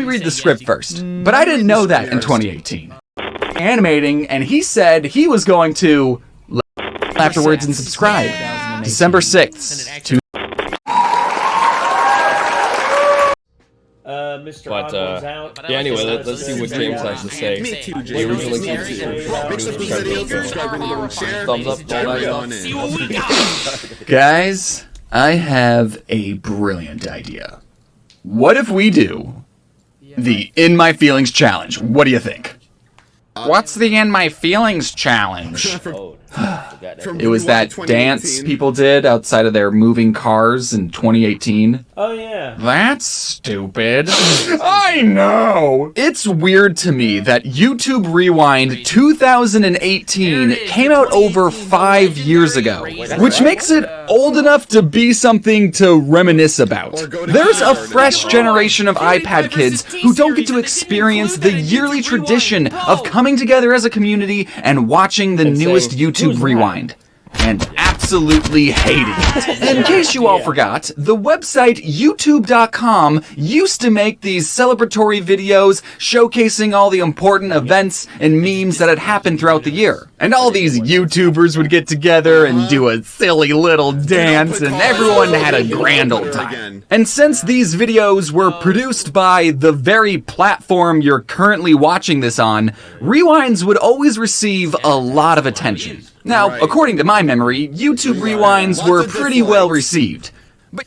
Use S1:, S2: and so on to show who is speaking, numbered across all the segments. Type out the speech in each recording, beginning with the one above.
S1: Let me read the script first. But I didn't know that in 2018. Animating, and he said he was going to afterwards and subscribe. December 6th.
S2: But yeah, anyway, let's see what James has to say. He originally came to thumbs up, all that stuff.
S1: Guys, I have a brilliant idea. What if we do the In My Feelings challenge? What do you think? What's the In My Feelings challenge? It was that dance people did outside of their moving cars in 2018.
S3: Oh, yeah.
S1: That's stupid. I know! It's weird to me that YouTube Rewind 2018 came out over 5 years ago, which makes it old enough to be something to reminisce about. There's a fresh generation of iPad kids who don't get to experience the yearly tradition of coming together as a community and watching the newest YouTube Rewind. And absolutely hated it. In case you all forgot, the website YouTube.com used to make these celebratory videos showcasing all the important events and memes that had happened throughout the year. And all these YouTubers would get together and do a silly little dance, and everyone had a grand old time. And since these videos were produced by the very platform you're currently watching this on, rewinds would always receive a lot of attention. Now, according to my memory, YouTube rewinds were pretty well received.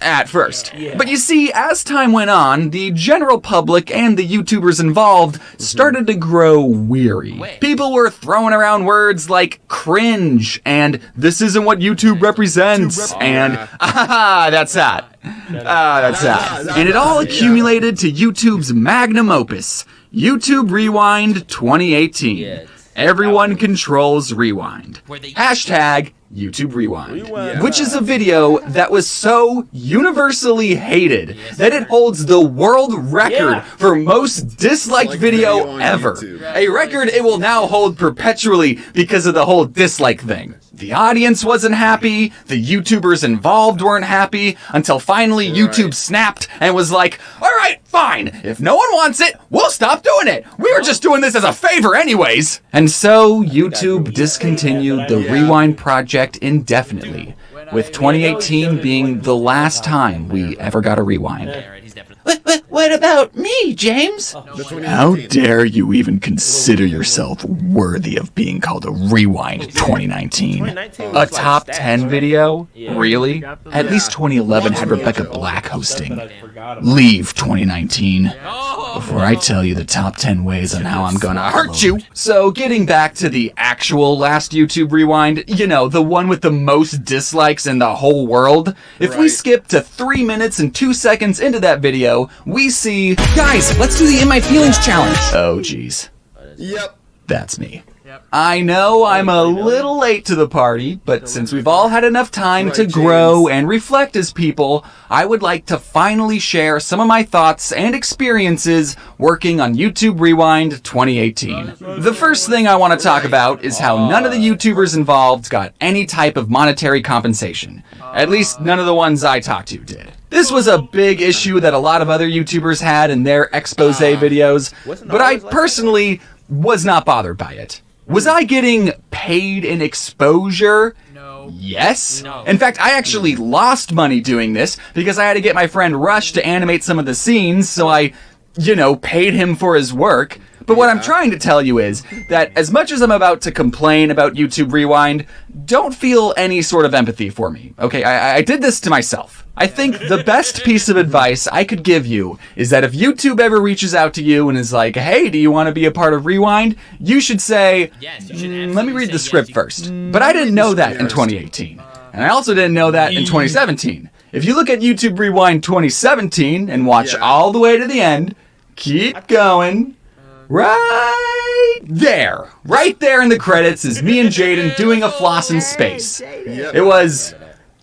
S1: At first. But you see, as time went on, the general public and the YouTubers involved started to grow weary. People were throwing around words like cringe, and this isn't what YouTube represents, and that's that. That's that. And it all accumulated to YouTube's magnum opus, YouTube Rewind 2018. Everyone controls Rewind. Hashtag YouTube Rewind. Which is a video that was so universally hated that it holds the world record for most disliked video ever. A record it will now hold perpetually because of the whole dislike thing. The audience wasn't happy, the YouTubers involved weren't happy, until finally YouTube snapped and was like, alright, fine, if no one wants it, we'll stop doing it. We were just doing this as a favor anyways. And so YouTube discontinued the Rewind project indefinitely, with 2018 being the last time we ever got a Rewind. What about me, James? How dare you even consider yourself worthy of being called a Rewind 2019? A top 10 video? Really? At least 2011 had Rebecca Black hosting. Leave 2019 before I tell you the top 10 ways on how I'm gonna hurt you. So getting back to the actual last YouTube Rewind, you know, the one with the most dislikes in the whole world, if we skip to 3 minutes and 2 seconds into that video, we see, guys, let's do the In My Feelings challenge. Oh, jeez.
S4: Yep.
S1: That's me. I know I'm a little late to the party, but since we've all had enough time to grow and reflect as people, I would like to finally share some of my thoughts and experiences working on YouTube Rewind 2018. The first thing I want to talk about is how none of the YouTubers involved got any type of monetary compensation. At least none of the ones I talked to did. This was a big issue that a lot of other YouTubers had in their expose videos, but I personally was not bothered by it. Was I getting paid in exposure? No. Yes. No. In fact, I actually lost money doing this because I had to get my friend Rush to animate some of the scenes, so I, paid him for his work. But what I'm trying to tell you is that as much as I'm about to complain about YouTube Rewind, don't feel any sort of empathy for me. Okay, I did this to myself. I think the best piece of advice I could give you is that if YouTube ever reaches out to you and is like, hey, do you want to be a part of Rewind? You should say, let me read the script first. But I didn't know that in 2018. And I also didn't know that in 2017. If you look at YouTube Rewind 2017 and watch all the way to the end, keep going. Right there in the credits is me and Jaden doing a floss in space. It was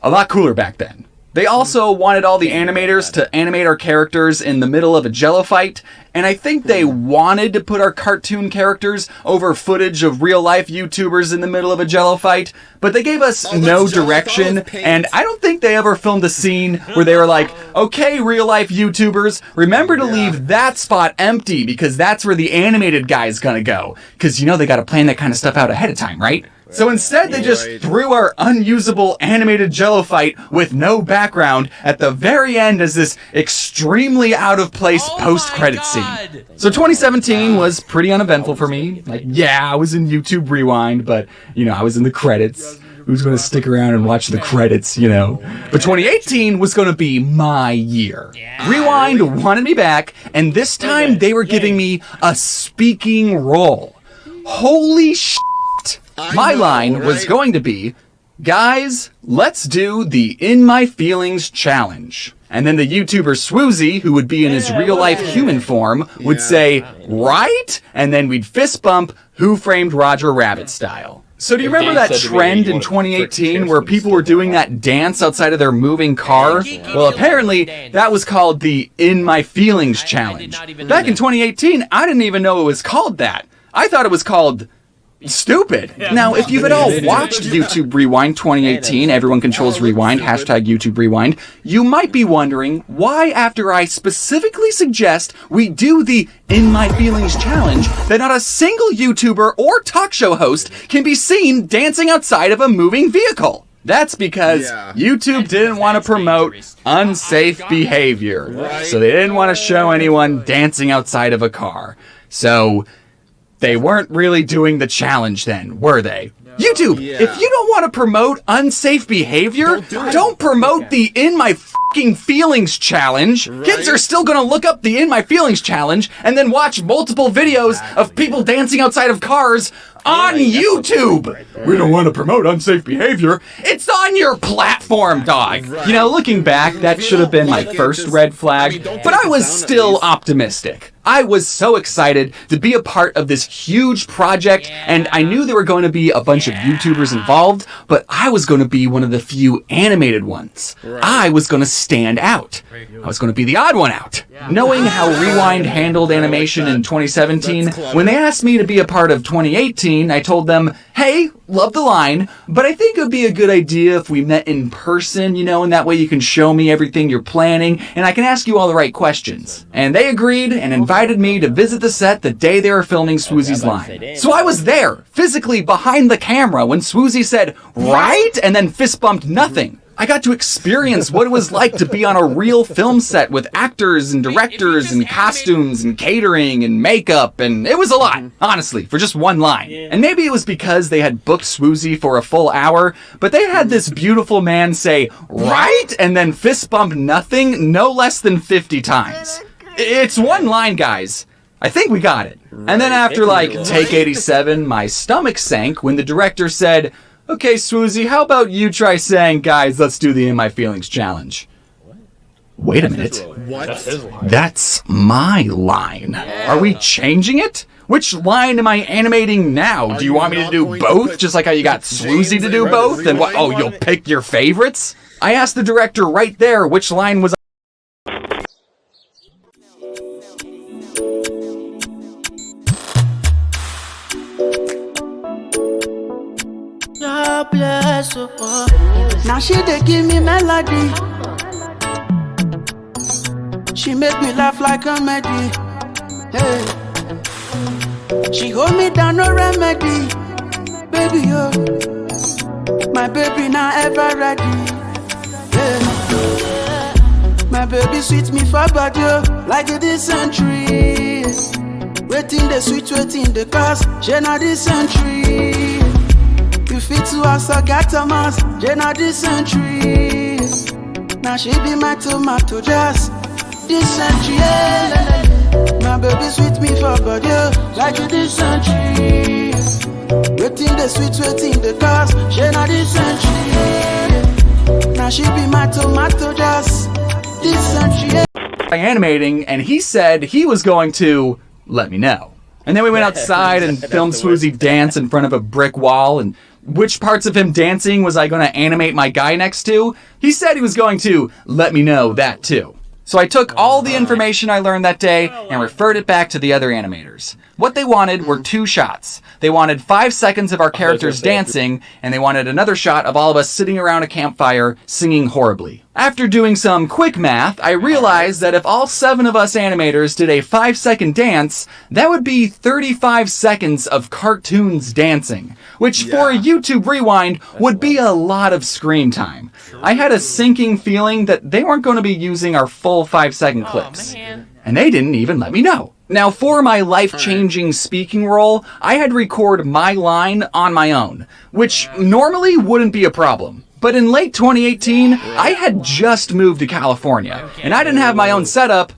S1: a lot cooler back then. They also wanted all the animators to animate our characters in the middle of a jello fight, and I think they wanted to put our cartoon characters over footage of real-life YouTubers in the middle of a jello fight, but they gave us no direction, and I don't think they ever filmed a scene where they were like, okay, real-life YouTubers, remember to leave that spot empty, because that's where the animated guy's gonna go. Because, you know, they gotta plan that kind of stuff out ahead of time, right? So instead, they just threw our unusable animated jello fight with no background at the very end as this extremely out-of-place post-credit scene. So 2017 was pretty uneventful for me. Like, yeah, I was in YouTube Rewind, but, you know, I was in the credits. Who's going to stick around and watch the credits, you know? But 2018 was going to be my year. Rewind wanted me back, and this time they were giving me a speaking role. Holy shit. My line was going to be, guys, let's do the In My Feelings challenge. And then the YouTuber Swoozy, who would be in his real-life human form, would say, right? And then we'd fist bump Who Framed Roger Rabbit style. So do you remember that trend in 2018 where people were doing that dance outside of their moving car? Well, apparently that was called the In My Feelings challenge. Back in 2018, I didn't even know it was called that. I thought it was called stupid. Now, if you've at all watched YouTube Rewind 2018, Everyone Controls Rewind, hashtag YouTube Rewind, you might be wondering why, after I specifically suggest we do the In My Feelings challenge, that not a single YouTuber or talk show host can be seen dancing outside of a moving vehicle. That's because YouTube didn't want to promote unsafe behavior. So they didn't want to show anyone dancing outside of a car. So they weren't really doing the challenge then, were they? YouTube, if you don't want to promote unsafe behavior, don't promote the In My Fucking Feelings challenge. Kids are still gonna look up the In My Feelings challenge and then watch multiple videos of people dancing outside of cars on YouTube. We don't want to promote unsafe behavior. It's on your platform, dog. You know, looking back, that should have been my first red flag, but I was still optimistic. I was so excited to be a part of this huge project, and I knew there were going to be a bunch of YouTubers involved, but I was going to be one of the few animated ones. I was going to stand out. I was going to be the odd one out. Knowing how Rewind handled animation in 2017, when they asked me to be a part of 2018, I told them, hey, love the line, but I think it would be a good idea if we met in person, you know, and that way you can show me everything you're planning, and I can ask you all the right questions. And they agreed and invited me to visit the set the day they were filming Swoozy's line. So I was there, physically behind the camera, when Swoozy said, right? And then fist bumped nothing. I got to experience what it was like to be on a real film set with actors and directors and costumes and catering and makeup, and it was a lot, honestly, for just one line. And maybe it was because they had booked Swoozy for a full hour, but they had this beautiful man say, right? And then fist bump nothing no less than 50 times. It's one line, guys. I think we got it. And then after, like, take 87, my stomach sank when the director said, okay, Swoozy, how about you try saying, guys, let's do the In My Feelings challenge? Wait a minute.
S3: What?
S1: That's my line. Are we changing it? Which line am I animating now? Do you want me to do both, just like how you got Swoozy to do both? And what? Oh, you'll pick your favorites? I asked the director right there which line was.
S4: Now she dey give me melody. She make me laugh like a comedy. Hey. She hold me down, no remedy. Baby, yo, my baby now ever ready. Yeah. My baby sweet me for body, like a dysentery. Waiting the sweet, waiting the cause, she not dysentery. You fit to us, I got a mass, Jenna dysentery. Now she be my tomato just dysentery. Yeah. My baby sweet me for body, like a dysentery. Waiting the sweet, waiting the cause, Jenna dysentery. Now she be my tomato just dysentery.
S1: Animating, and he said he was going to let me know. And then we went outside and filmed Swoozy dance in front of a brick wall, and which parts of him dancing was I going to animate my guy next to, he said he was going to let me know that too. So I took all the information I learned that day and referred it back to the other animators. What they wanted were 2 shots. They wanted 5 seconds of our characters dancing, and they wanted another shot of all of us sitting around a campfire singing horribly. After doing some quick math, I realized that if all 7 of us animators did a 5-second dance, that would be 35 seconds of cartoons dancing, which for a YouTube Rewind would be a lot of screen time. I had a sinking feeling that they weren't going to be using our full 5-second clips. And they didn't even let me know. Now, for my life-changing speaking role, I had to record my line on my own, which normally wouldn't be a problem. But in late 2018, I had just moved to California, and I didn't have my own setup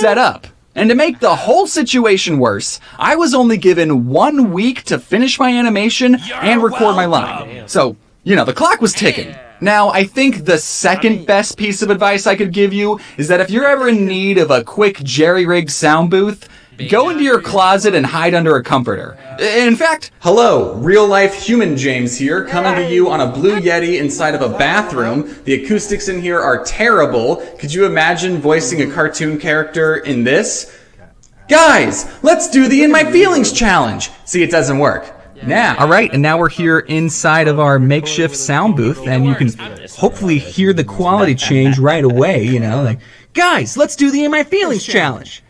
S1: set up. And to make the whole situation worse, I was only given 1 week to finish my animation and record my line. So, you know, the clock was ticking. Now, I think the second best piece of advice I could give you is that if you're ever in need of a quick jerry-rigged sound booth, go into your closet and hide under a comforter. In fact, hello, real-life human James here, coming to you on a Blue Yeti inside of a bathroom. The acoustics in here are terrible. Could you imagine voicing a cartoon character in this? Guys, let's do the In My Feelings challenge. See, it doesn't work. Now. All right, and now we're here inside of our makeshift sound booth, and you can hopefully hear the quality change right away, you know, like, guys, let's do the In My Feelings challenge.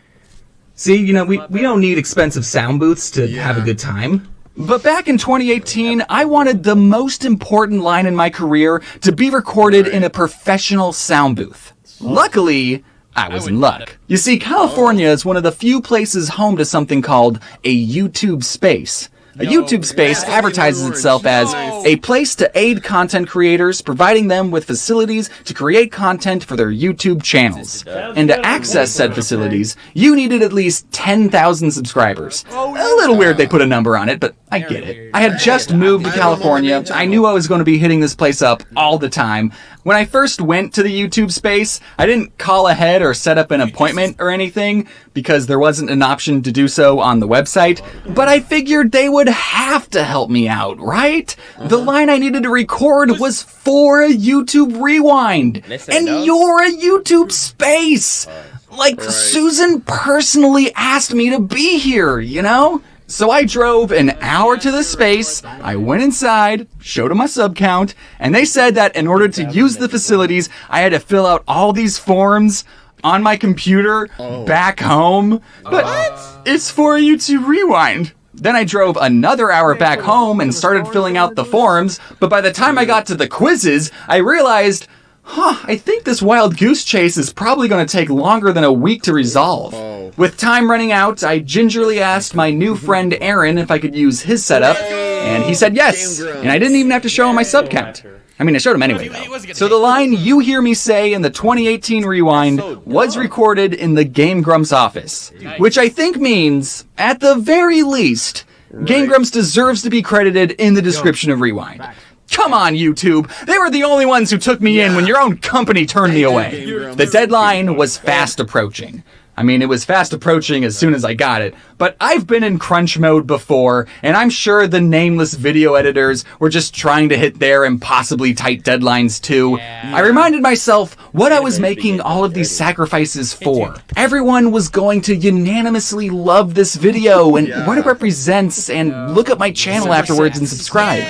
S1: See, you know, we don't need expensive sound booths to have a good time. But back in 2018, I wanted the most important line in my career to be recorded in a professional sound booth. Luckily, I was in luck. You see, California is one of the few places home to something called a YouTube space. A YouTube space advertises itself as a place to aid content creators, providing them with facilities to create content for their YouTube channels. And to access said facilities, you needed at least 10,000 subscribers. A little weird they put a number on it, but I get it. I had just moved to California. I knew I was going to be hitting this place up all the time. When I first went to the YouTube space, I didn't call ahead or set up an appointment or anything because there wasn't an option to do so on the website, but I figured they would have to help me out, right? The line I needed to record was for a YouTube Rewind, and you're a YouTube space. Like, Susan personally asked me to be here, you know? So I drove an hour to the space, I went inside, showed them my sub count, and they said that in order to use the facilities, I had to fill out all these forms on my computer back home. But it's for a YouTube Rewind. Then I drove another hour back home and started filling out the forms, but by the time I got to the quizzes, I realized, I think this wild goose chase is probably going to take longer than a week to resolve. With time running out, I gingerly asked my new friend Aaron if I could use his setup, and he said yes, and I didn't even have to show him my sub count. I mean, I showed him anyway, though. So the line you hear me say in the 2018 Rewind was recorded in the Game Grumps office, which I think means, at the very least, Game Grumps deserves to be credited in the description of Rewind. Come on, YouTube. They were the only ones who took me in when your own company turned me away. The deadline was fast approaching. I mean, it was fast approaching as soon as I got it, but I've been in crunch mode before, and I'm sure the nameless video editors were just trying to hit their impossibly tight deadlines too. I reminded myself what I was making all of these sacrifices for. Everyone was going to unanimously love this video and what it represents, and look at my channel afterwards and subscribe.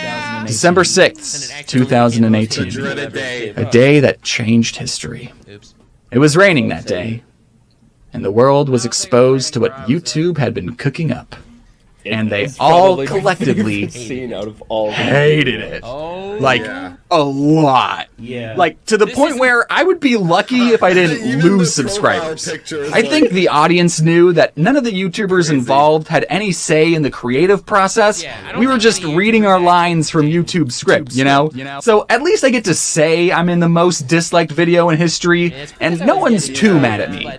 S1: December 6th, 2018. A day that changed history. It was raining that day, and the world was exposed to what YouTube had been cooking up. And they all collectively hated it. Like, a lot. Like, to the point where I would be lucky if I didn't lose subscribers. I think the audience knew that none of the YouTubers involved had any say in the creative process. We were just reading our lines from YouTube script, you know? So at least I get to say I'm in the most disliked video in history, and no one's too mad at me.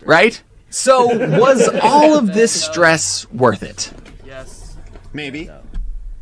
S1: Right? So, was all of this stress worth it?
S3: Yes.
S5: Maybe.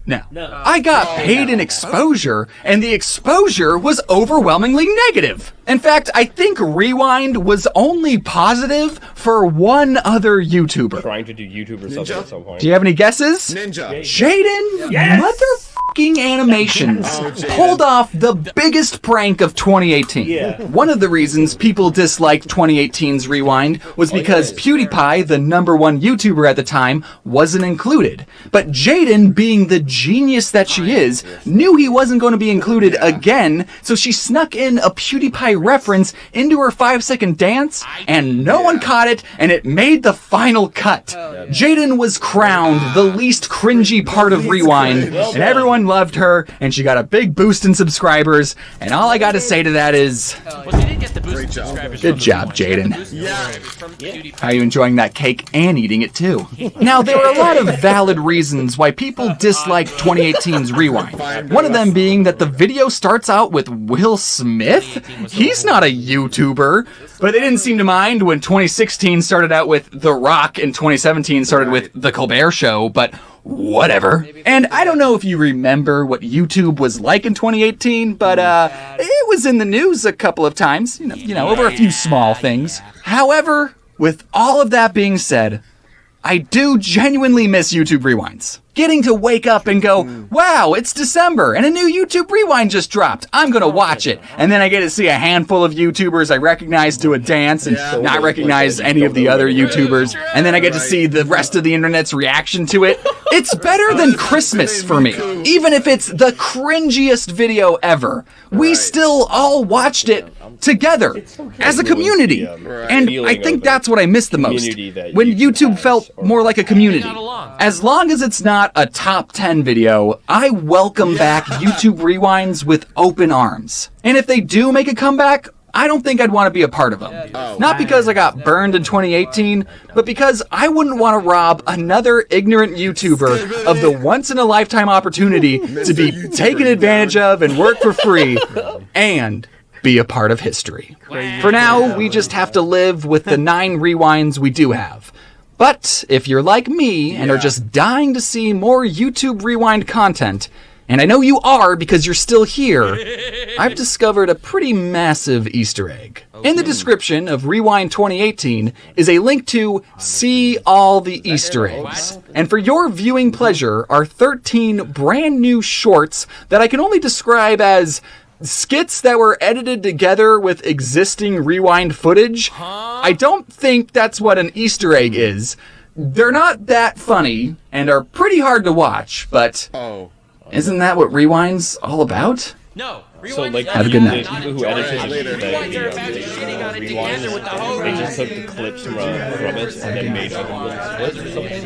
S1: No. I got paid in exposure, and the exposure was overwhelmingly negative. In fact, I think Rewind was only positive for one other YouTuber.
S2: Trying to do YouTube or something at some point.
S1: Do you have any guesses?
S5: Ninja.
S1: Jaden?
S3: Yes!
S1: fucking animations pulled off the biggest prank of 2018. One of the reasons people disliked 2018's Rewind was because PewDiePie, the #1 YouTuber at the time, wasn't included. But Jaden, being the genius that she is, knew he wasn't going to be included again, so she snuck in a PewDiePie reference into her 5-second dance, and no one caught it, and it made the final cut. Jaden was crowned the least cringy part of Rewind, and everyone loved her, and she got a big boost in subscribers, and all I gotta say to that is, good job, Jaden. How are you enjoying that cake and eating it too? Now, there are a lot of valid reasons why people dislike 2018's Rewind. One of them being that the video starts out with Will Smith? He's not a YouTuber. But they didn't seem to mind when 2016 started out with The Rock and 2017 started with The Colbert Show, but whatever. And I don't know if you remember what YouTube was like in 2018, but it was in the news a couple of times, you know, over a few small things. However, with all of that being said, I do genuinely miss YouTube Rewinds. Getting to wake up and go, wow, it's December and a new YouTube Rewind just dropped. I'm gonna watch it. And then I get to see a handful of YouTubers I recognize do a dance and not recognize any of the other YouTubers. And then I get to see the rest of the internet's reaction to it. It's better than Christmas for me. Even if it's the cringiest video ever, we still all watched it together as a community. And I think that's what I miss the most. When YouTube felt more like a community. As long as it's not a top 10 video, I welcome back YouTube Rewinds with open arms. And if they do make a comeback, I don't think I'd want to be a part of them. Not because I got burned in 2018, but because I wouldn't want to rob another ignorant YouTuber of the once-in-a-lifetime opportunity to be taken advantage of and work for free, and be a part of history. For now, we just have to live with the 9 rewinds we do have. But if you're like me and are just dying to see more YouTube Rewind content, and I know you are because you're still here, I've discovered a pretty massive Easter egg. In the description of Rewind 2018 is a link to See All the Easter Eggs. And for your viewing pleasure are 13 brand new shorts that I can only describe as skits that were edited together with existing Rewind footage. I don't think that's what an Easter egg is. They're not that funny and are pretty hard to watch, but isn't that what Rewind's all about?
S3: No.
S2: So, like,
S1: have a good night.
S2: The people who edited the Rewind, they just took the clips from it and then made other ones or something.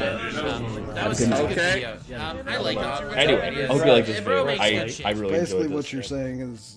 S3: That was okay. I like it.
S2: Anyway, I hope you like this video. I really enjoyed this.
S5: Basically, what you're saying is